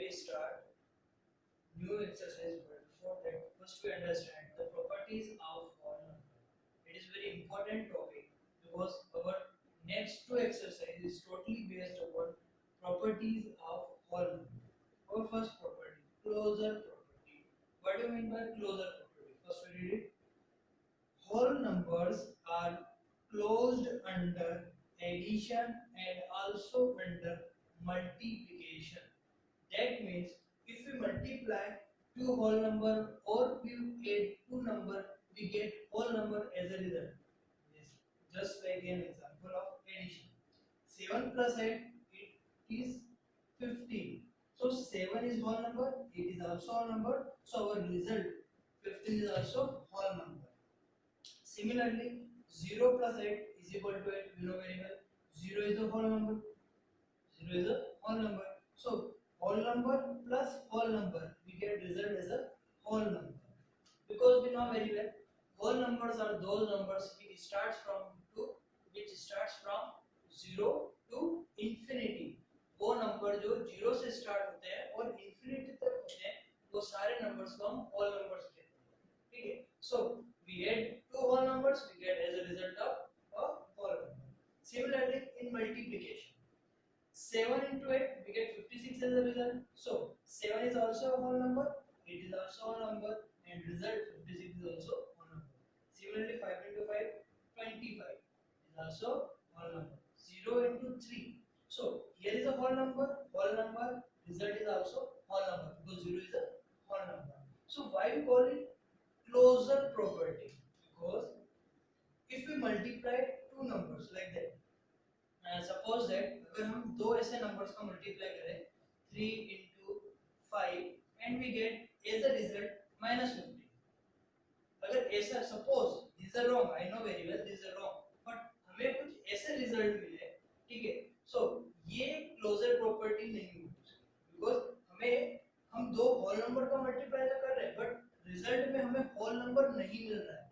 we start new exercise, but before that, first we understand the properties of whole number. It is very important topic because our next two exercise is totally based upon properties of whole number. Our first property, closure property. What do you mean by closure property? First we read it. Whole numbers are closed under addition and also under multiplication. That means if we multiply two whole number or we add two number, we get whole number as a result. Yes. Just like an example of addition. 7 plus 8, it is 15. So 7 is whole number, 8 is also whole number. So our result 15 is also whole number. Similarly, 0 plus 8 is equal to 8. We know very well. 0 is a whole number. 0 is a whole number. So, whole number plus whole number, we get result as a whole number. Because we know very well, whole numbers are those numbers which starts from 0 to infinity. वो number जो 0 से start होते हैं और infinity तक होते हैं, वो सारे numbers को हम whole numbers कहते हैं. ठीक है? So we add two whole numbers, we get as a result of a whole number. Similarly, in multiplication, 7 into 8, we get 56 as a result. So 7 is also a whole number, 8 is also a whole number, and result 56 is also a whole number. Similarly, 5 into 5, 25 is also a whole number. 0 into 3. So here is a whole number, result is also whole number because 0 is a whole number. So why we call it closure property? Because if we multiply two numbers like that, suppose that अगर हम दो ऐसे numbers का multiply करें 3 into 5 and we get as a result -15. अगर ऐसा suppose these are wrong, I know very well these are wrong, but हमें कुछ ऐसे result मिले, ठीक है? So ये closure property नहीं होगी because हम दो whole number का multiply तो कर रहे हैं but result में हमें whole number नहीं मिल रहा है.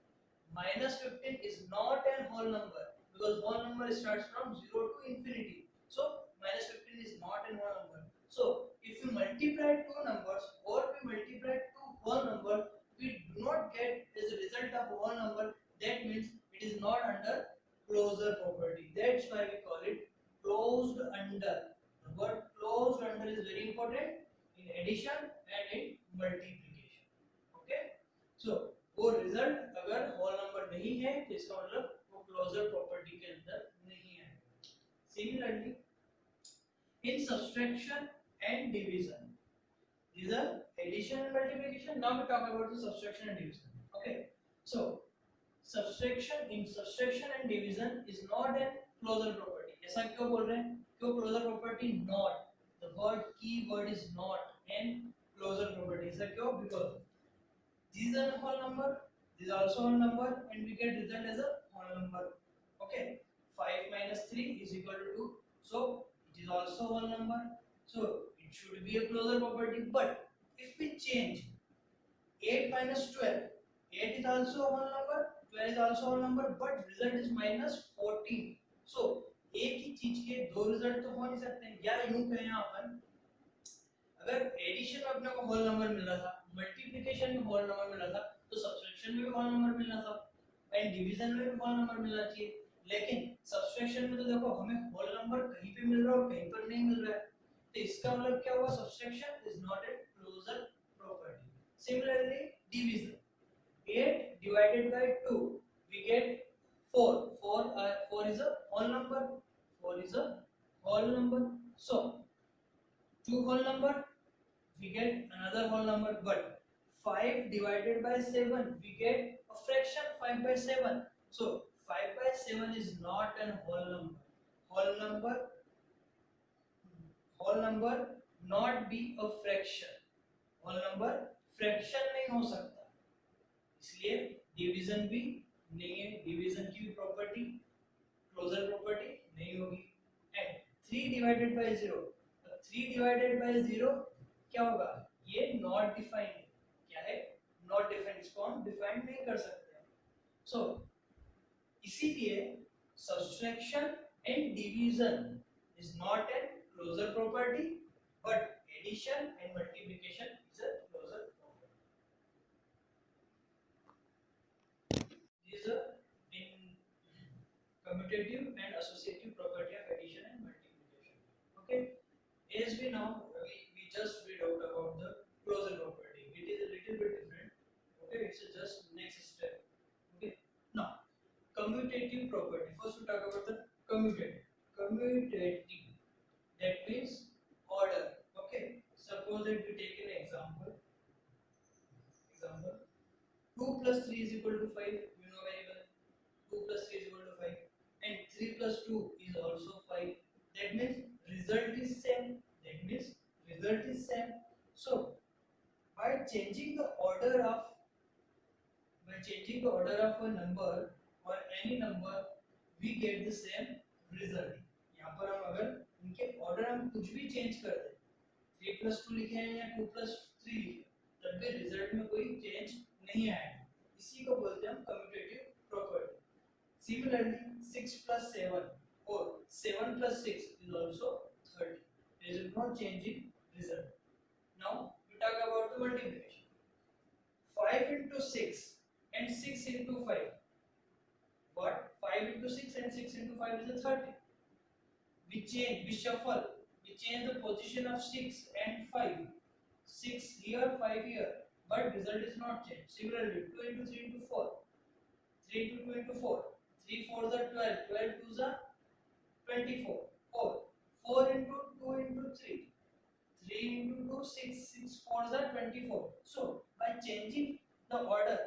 -15 is not an whole number because whole number starts from 0 to infinity. So -15 is not an whole number. So if you multiply two numbers or we multiply two whole numbers, we do not get as a result of whole number. That means it is not under closure property. That's why we call it closed under. The word closed under is very important in addition and in multiplication. Okay? So वो result अगर whole number नहीं है तो इसका मतलब वो closure property के अंदर नहीं है. Similarly in subtraction and division, these are addition and multiplication. Now we talk about the subtraction and division. Okay, so subtraction and division is not a closure property. ऐसा क्यों बोल रहे हैं? क्यों closure property not? The key word is not and closure property. ऐसा क्यों? Because these are whole number, this is also whole number, and we get result as a whole number. Okay, 5 minus 3 is equal to 2, so it is also whole number, so it should be a closure property. But if we change 8 minus 12, 8 is also a whole number, 12 is also a whole number, but result is minus 14. So एक ही चीज के दो result तो हो नहीं सकते. या यूं कहें अपन, अगर एडिशन में अपने को होल नंबर मिल रहा था, मल्टीप्लिकेशन में होल नंबर मिल रहा था, तो सब्ट्रैक्शन में भी होल नंबर मिलना था एंड डिवीजन में भी होल नंबर मिलना चाहिए. लेकिन सब्ट्रैक्शन में तो देखो हमें होल नंबर कहीं पे मिल रहा है और कहीं पर नहीं मिल रहा है. तो इसका मतलब क्या हुआ? Subtraction is not a closure property. Similarly division, 8 divided by 2 we get 4. 4 is a whole number. 4 is a whole number. So two whole number, we get another whole number. But 5 divided by 7 we get a fraction 5 by 7. So 5 by 7 is not an whole number. Whole number not be a fraction. whole number fraction नहीं हो सकता, इसलिए division भी नहीं है. Division की भी property closure property नहीं होगी. And 3 divided by 0, 3 divided by 0 क्या होगा? ये नॉट डिफाइंड है. क्या है? Not defined. इसको हम डिफाइन नहीं कर सकते. सो इसीलिए subtraction and division is not an closure property, but addition and see now we just read out about the closure property. It is a little bit different. Okay, it's just next step. Okay, now commutative property. First we talk about the commutative. Commutative, that means order. Okay, suppose that we take an example. Example: 2 plus 3 is equal to 5. You know very well. 2 plus 3 is equal to 5, and 3 plus 2 is also 5. That means result is same. That means result is same. So by changing the order of a number or any number, we get the same result. यहाँ पर हम अगर इनके order हम कुछ भी change कर दें, 3 plus 2 लिखे हैं या 2 plus 3 लिखे, तब भी रिजल्ट में कोई चेंज नहीं आएगा. इसी को बोलते हैं हम commutative property. Similarly, 6 plus 7 or 7 plus 6 is also 30. There is no change in result. Now we talk about the multiplication. 5 into 6 and 6 into 5. What? 5 into 6 and 6 into 5 is a 30. We shuffle, we change the position of 6 and 5. 6 here, 5 here, but result is not changed. Similarly, 2 into 3 into 4. 3 into 2 into 4. 3 4s are 12, 12 2s are 24. 4. 4 into 2 into 3. 3 into 2, 6. 6 4s are 24. So by changing the order,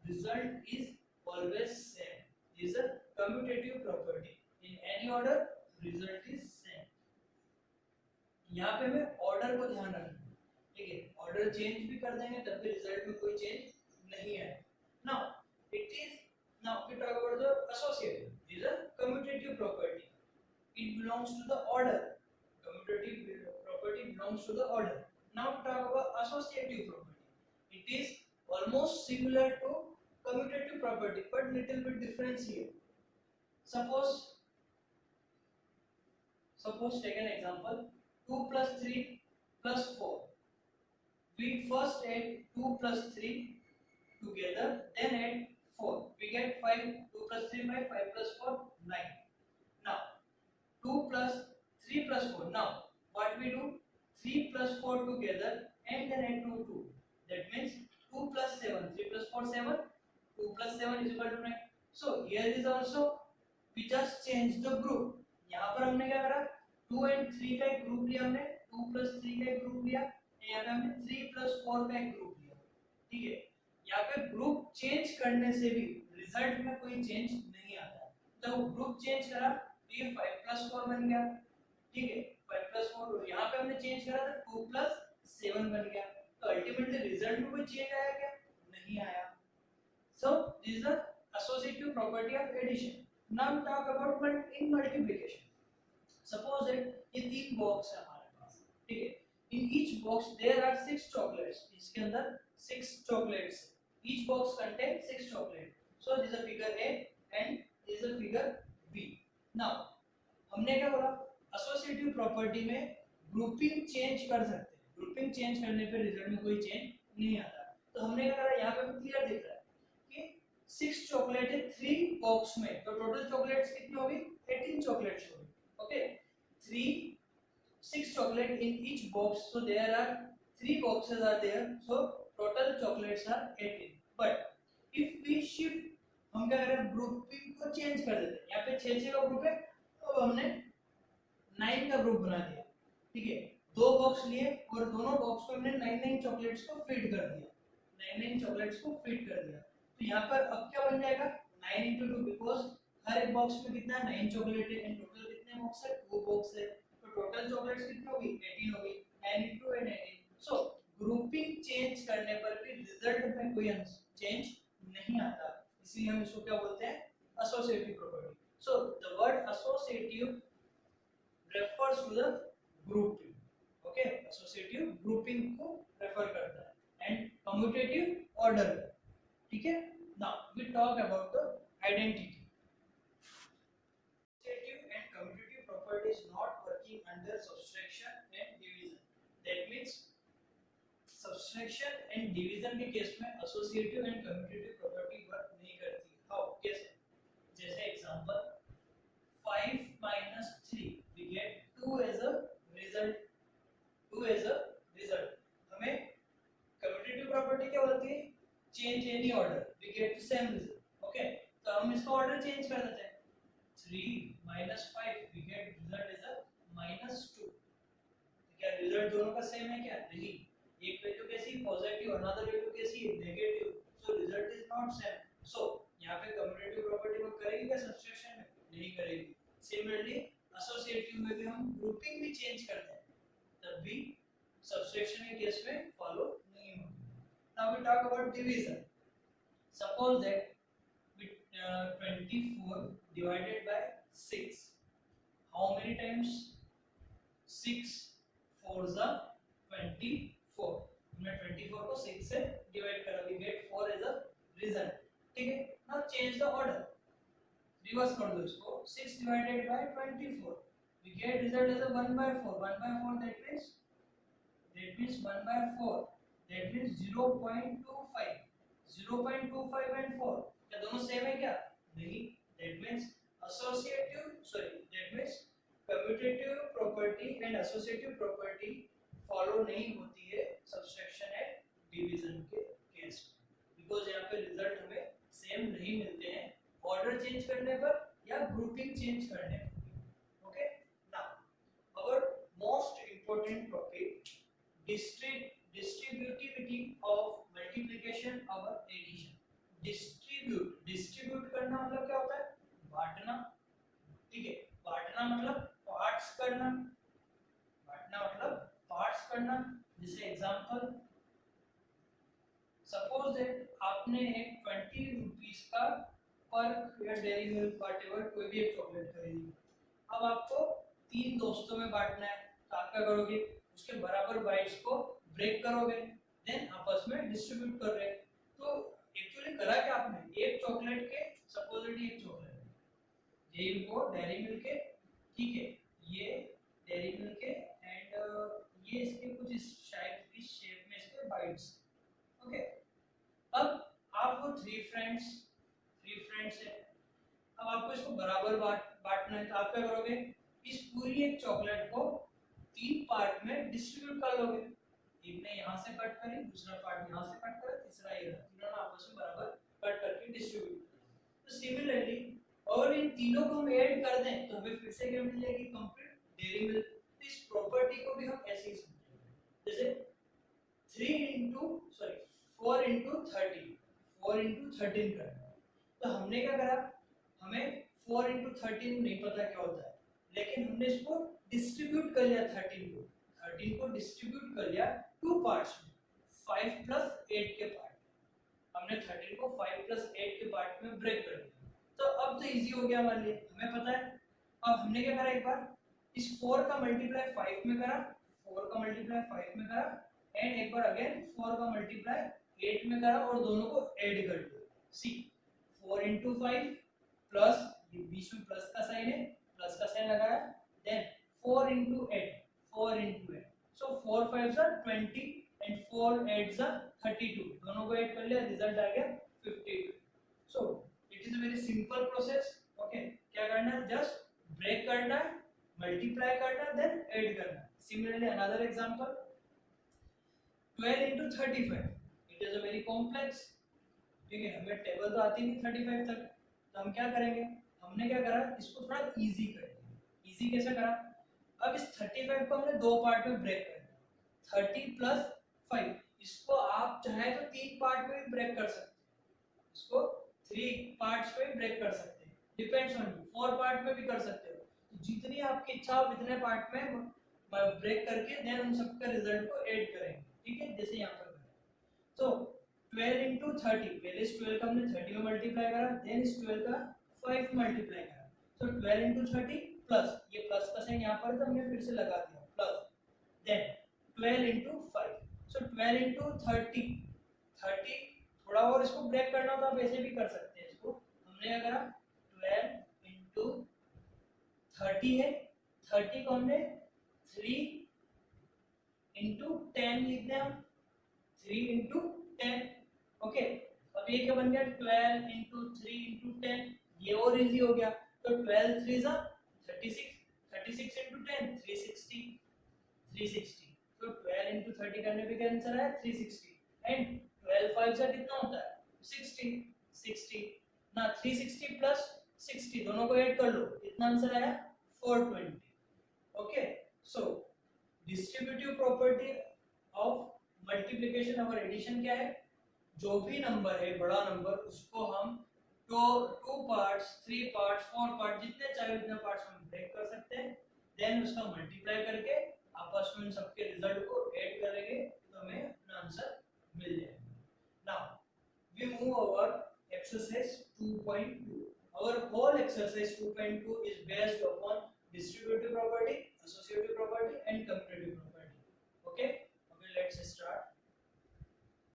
result is always same. This is a commutative property. In any order, result is same. यहाँ पे हमें order को ध्यान रखना है. ठीक है, order change भी कर देंगे तब भी रिजल्ट में कोई चेंज नहीं है. Now we talk about the associative. This is a commutative property. It belongs to the order. Commutative property belongs to the order. Now we talk about associative property. It is almost similar to commutative property, but little bit difference here. Suppose take an example. 2 plus 3 plus 4. We first add 2 plus 3 together, then add 4. We get 5. 2 plus 3 5. 5 plus 4 9. Now 2 plus 3 plus 4. Now what we do? 3 plus 4 together and then add 2 2. That means 2 plus 7. 3 plus 4 7. 2 plus 7 is equal to 9. So here is also we just change the group. यहाँ पर हमने क्या करा? 2 and 3 का एक group लिया हमने. 2 plus 3 का एक ग्रुप लिया. यहाँ पे हमने 3 plus 4 का एक ग्रुप लिया. ठीक है, यहाँ पे ग्रुप चेंज करने से भी रिजल्ट में कोई चेंज नहीं आता. तो ग्रुप चेंज करा तो ये 5 plus 4 बन गया. ठीक है, 5 plus 4. यहाँ पे हमने चेंज करा तो 2 plus 7 बन गया. तो अल्टीमेटली रिजल्ट में कोई चेंज आया क्या? नहीं आया. So this is the associative property of addition. Now talk about multiplication. Suppose that ये तीन बॉक्स है हमारे पास. ठीक है, in each box there are 6 chocolates. इसके अंदर 6 chocolates. Each box contains 6 chocolates. So this is a figure A and this is a figure B. Now हमने क्या बोला? Associative property में grouping change कर सकते हैं. Grouping change करने पे रिजल्ट में कोई चेंज नहीं आता. तो हमने क्या करा? यहाँ पे क्लियर दिख रहा है कि 6 चॉकलेट है 3 बॉक्स में. तो टोटल चॉकलेट्स कितनी होगी? 18 चॉकलेट्स होगी. Okay, 6 chocolate in each box, so there are 3 boxes are there, so total chocolates are 18. But if we shift, हम क्या करें? ग्रुपिंग को चेंज कर देते हैं. यहाँ पे 6 का ग्रुप है, तो हमने 9 का ग्रुप बना दिया. ठीक है, दो बॉक्स लिए और दोनों बॉक्स को हमने 9 चॉकलेट्स को फिट कर दिया. 9 चॉकलेट्स को फिट कर दिया. तो यहाँ पर अब क्या बन जाएगा? 9 into 2, बिकॉज हर एक बॉक्स में कितना है? 9 चॉकलेट है. एंड टोटल कितने बॉक्स है? 2 बॉक्स है. तो टोटल चॉकलेट्स कितनी होगी? 18 होगी. 9 into 2 and 18. So grouping change करने पर भी रिजल्ट में कोई चेंज नहीं आता. इसलिए हम इसको क्या बोलते हैं? Associative property. So the word associative refers to the grouping. Okay, associative grouping को रेफर करता है एंड कम्यूटेटिव ऑर्डर. ठीक है, now we talk about the identity. Associative and commutative properties not working under subtraction and division. That means subtraction and division के case में associative and commutative property work नहीं करती. How? कैसे? जैसे example 5 minus 3 we get 2 as a result. New as a result. हमें commutative property क्या बोलती है, change any order we get the same result. Okay, तो हम इसका ऑर्डर चेंज कर देते हैं, 3 minus 5 we get result is a -2। क्या रिजल्ट दोनों का सेम है क्या, नहीं, एक वैल्यू कैसी पॉजिटिव, अनदर वैल्यू कैसी negative, so result is not same. So यहाँ पे कम्यूटेटिव प्रॉपर्टी वर्क करेगी क्या सब्स्ट्रैक्शन में, नहीं करेगी। सिमिलरली एसोसिएटिव में भी हम ग्रुपिंग भी चेंज करते हैं, तब भी सब्स्ट्रैक्शन के केस में फॉलो नहीं होगी। Now we talk about division. Suppose that 24 divided by 6, how many times, 6 4s are 24, हमने 24 को 6 से डिवाइड करा, we get 4 as a result। ठीक है, now change the order, reverse कर दो इसको, 6 divided by 24 we get result as a 1 by 4, 1 by 4 that means 1 by 4, that means 0.25, 0.25 and 4 क्या दोनों सेम है क्या, नहीं, that means commutative property and associative property follow नहीं होती है subtraction and division के केस में, because यहाँ पे रिजल्ट हमें सेम नहीं मिलते हैं ऑर्डर चेंज करने पर या ग्रुपिंग चेंज करने पर। Okay, now our most important topic, distributivity of multiplication और addition। डिस्ट्रीब्यूट करना मतलब क्या होता है, बांटना। ठीक है, बांटना मतलब पार्ट्स करना, बांटना मतलब पार्ट्स करना। जैसे एग्जांपल, सपोज दैट आपने एक 20 रुपीस का पर्क या डेयरी मिल्क व्हाटएवर कोई भी एक चॉकलेट खरीदी, अब आपको 3 दोस्तों में बांटना है, तो आप क्या करोगे, उसके बराबर बाइट्स को ब्रेक करोगे, देन आपस में डिस्ट्रीब्यूट कर रहे हैं। तो एक्चुअली करा क्या आपने, एक चॉकलेट के, सपोजिटली एक चॉकलेट ये इनको डेयरी मिल्क के, ठीक है, ये डेयरी मिल्क के एंड ये इसके कुछ इस शायद इस शेप में इसके बाइट्स। ओके, अब आप वो 3 फ्रेंड्स है, अब आपको इसको बराबर बांटना है, तो आप क्या करोगे, इस पूरी एक चॉकलेट को 3 पार्ट में डिस्ट्रीब्यूट कर लोगे, एक ने यहाँ से कट करी, दूसरा पार्ट यहाँ से कट करा, तीसरा ये, तीनों आपस में बराबर कट करके डिस्ट्रीब्यूट। तो सिमिलरली और इन तीनों को हम ऐड कर दें तो हमें फिर से क्या मिल जाएगी, कंप्लीट डेयरी मिल्क। तो इस प्रॉपर्टी को भी हम ऐसे ही समझेंगे, जैसे 4 into 13 करना। तो हमने क्या करा, हमें 4 into 13 नहीं पता क्या होता है, लेकिन हमने इसको डिस्ट्रीब्यूट कर लिया, 13 को डिस्ट्रीब्यूट कर लिया 2 पार्ट्स में, 5 plus 8 के पार्ट, हमने 13 को 5 plus 8 के पार्ट में ब्रेक कर दिया। तो अब तो इजी हो गया हमारे लिए, हमें पता है। अब हमने क्या करा, एक बार इस 4 का मल्टीप्लाई 5 में करा, 4 का मल्टीप्लाई 5 में करा, एंड एक बार अगेन 4 का मल्टीप्लाई 8 में करा और दोनों को ऐड कर दिया। सी 4 into 5 प्लस, ये बीच में प्लस का साइन है, प्लस का साइन लगाया, then 4 into 8, so 4 5s are 20 and 4 8s are 32, दोनों को ऐड कर लिया, रिजल्ट आ गया 52। so it is a very simple process। Okay, क्या करना है, जस्ट ब्रेक करना है, मल्टीप्लाई करना है, देन ऐड करना है। Similarly another example, 12 into 35, it is a very complex. ठीक है, हमें टेबल तो आती नहीं 35 तक, तो हम क्या करेंगे, हमने क्या करा, इसको थोड़ा इजी कर दिया। इजी कैसे करा, अब इस 35 को हमने 2 पार्ट में ब्रेक कर दिया, 30 plus 5, इसको आप चाहे तो 3 पार्ट में भी ब्रेक कर सकते हैं, इसको 3 पार्ट्स में ब्रेक कर सकते हैं, डिपेंड्स ऑन यू, 4 पार्ट में भी कर सकते हो, तो जितनी आपकी इच्छा हो उतने पार्ट में ब्रेक करके देन उन सबका रिजल्ट को ऐड करेंगे। ठीक है, जैसे यहाँ पर तो 12 into 30, पहले इस 12 का हमने 30 में मल्टीप्लाई करा, देन इस 12 का 5 मल्टीप्लाई करा, तो 12 into 30 प्लस, ये प्लस का साइन यहाँ पर तो हमने फिर से लगा दिया plus, then 12 into 5, so 12 into 30 थोड़ा और इसको ब्रेक करना तो आप ऐसे भी कर सकते हैं, इसको हमने क्या करा, 12 into 30 है, 30 को हमने 3 into 10 लिख दिया, 3 into 10। ओके, अब ये क्या बन गया, 12 into 3 into 10, ये और इजी हो गया, तो 12 3s are 36, 36 into 10 360, तो 11 into 30 करने पे क्या आंसर आया 360 एंड 12 5 से कितना होता है 60 60 ना 360 प्लस 60 दोनों को ऐड कर लो कितना आंसर आया 420 okay so distributive property of multiplication और एडिशन क्या है जो भी नंबर है बड़ा नंबर उसको हम तो 2 पार्ट्स 3 पार्ट्स 4 पार्ट जितने चाहे उतने पार्ट्स हम ब्रेक कर सकते हैं देन उसका मल्टीप्लाई करके आपस में उन सबके रिजल्ट को ऐड करेंगे तो हमें अपना आंसर मिल जाएगा now we move over exercise 2.2 our whole exercise 2.2 is based upon distributive property associative property and